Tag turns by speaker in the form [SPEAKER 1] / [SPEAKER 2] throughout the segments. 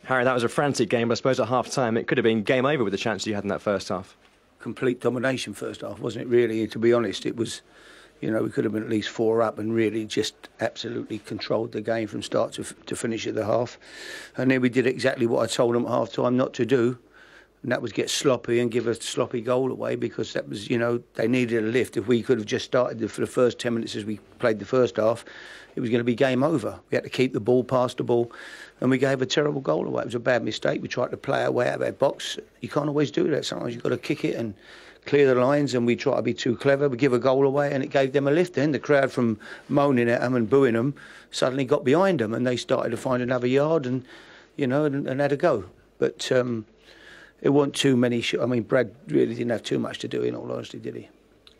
[SPEAKER 1] Harry, that was a frantic game, but I suppose at half-time it could have been game over with the chances you had in that first half.
[SPEAKER 2] Complete domination first half, wasn't it, really? To be honest, it was, we could have been at least 4 up and really just absolutely controlled the game from start to finish at the half. And then we did exactly what I told them at half-time not to do, and that was get sloppy and give a sloppy goal away, because that was, they needed a lift. If we could have just started for the first 10 minutes as we played the first half, it was going to be game over. We had to keep the ball, pass the ball, and we gave a terrible goal away. It was a bad mistake. We tried to play our way out of our box. You can't always do that. Sometimes you've got to kick it and clear the lines, and we try to be too clever. We give a goal away, and it gave them a lift. Then the crowd, from moaning at them and booing them, suddenly got behind them, and they started to find another yard and had a go. But it wasn't too many. Brad really didn't have too much to do, in all honesty, did he?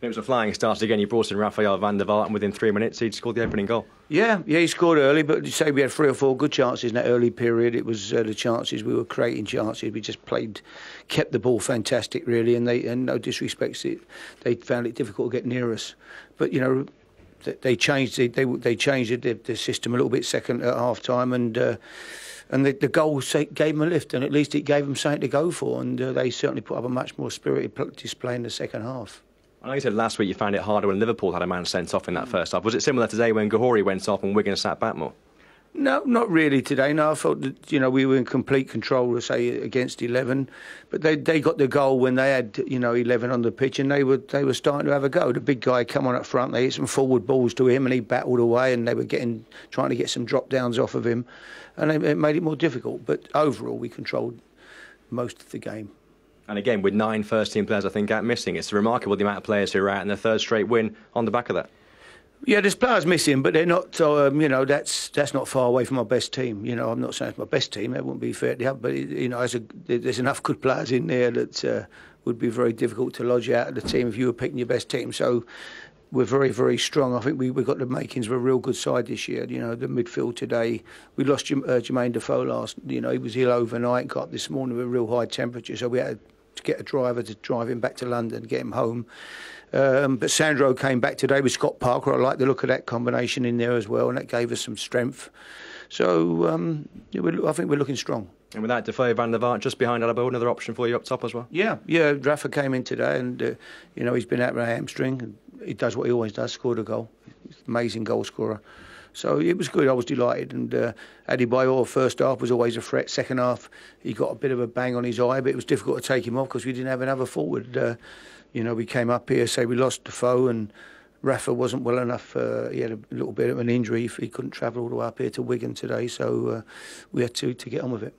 [SPEAKER 1] It was a flying start again. You brought in Rafael van der Vaart, and within 3 minutes he'd scored the opening goal. Yeah,
[SPEAKER 2] he scored early, but you say we had 3 or 4 good chances in that early period. It was the chances, we were creating chances. We just kept the ball fantastic, really, and no disrespect, they found it difficult to get near us. But they changed the system a little bit second at half time, and the goal gave them a lift, and at least it gave them something to go for, and they certainly put up a much more spirited display in the second half.
[SPEAKER 1] I know you said last week you found it harder when Liverpool had a man sent off in that first half. Was it similar today when Gohouri went off and Wigan sat back more?
[SPEAKER 2] No, not really today. No, I felt that we were in complete control, say, against 11, but they got the goal when they had 11 on the pitch, and they were starting to have a go. The big guy come on up front, they hit some forward balls to him, and he battled away, and they were trying to get some drop downs off of him, and it made it more difficult. But overall, we controlled most of the game.
[SPEAKER 1] And again, with 9 first-team players, I think, out missing, it's remarkable the amount of players who are out in their third straight win on the back of that.
[SPEAKER 2] Yeah, there's players missing, but they're not. That's not far away from our best team. I'm not saying it's my best team. That wouldn't be fair to have. But there's enough good players in there that would be very difficult to lodge out of the team if you were picking your best team. So we're very, very strong. I think we've got the makings of a real good side this year. The midfield today. We lost Jermaine Defoe last. He was ill overnight. Got up this morning with a real high temperature, so we had to get a driver to drive him back to London, get him home. But Sandro came back today with Scott Parker. I like the look of that combination in there as well, and that gave us some strength. So I think we're looking strong.
[SPEAKER 1] And with that, Defoe, Van der Vaart just behind Adebayor, another option for you up top as well?
[SPEAKER 2] Yeah. Rafa came in today, and he's been out with a hamstring. And he does what he always does, scored a goal. He's an amazing goal scorer. So it was good. I was delighted. And Adebayor, first half, was always a threat. Second half, he got a bit of a bang on his eye, but it was difficult to take him off because we didn't have another forward. We came up here, say we lost Defoe, and Rafa wasn't well enough. He had a little bit of an injury. He couldn't travel all the way up here to Wigan today, so we had to get on with it.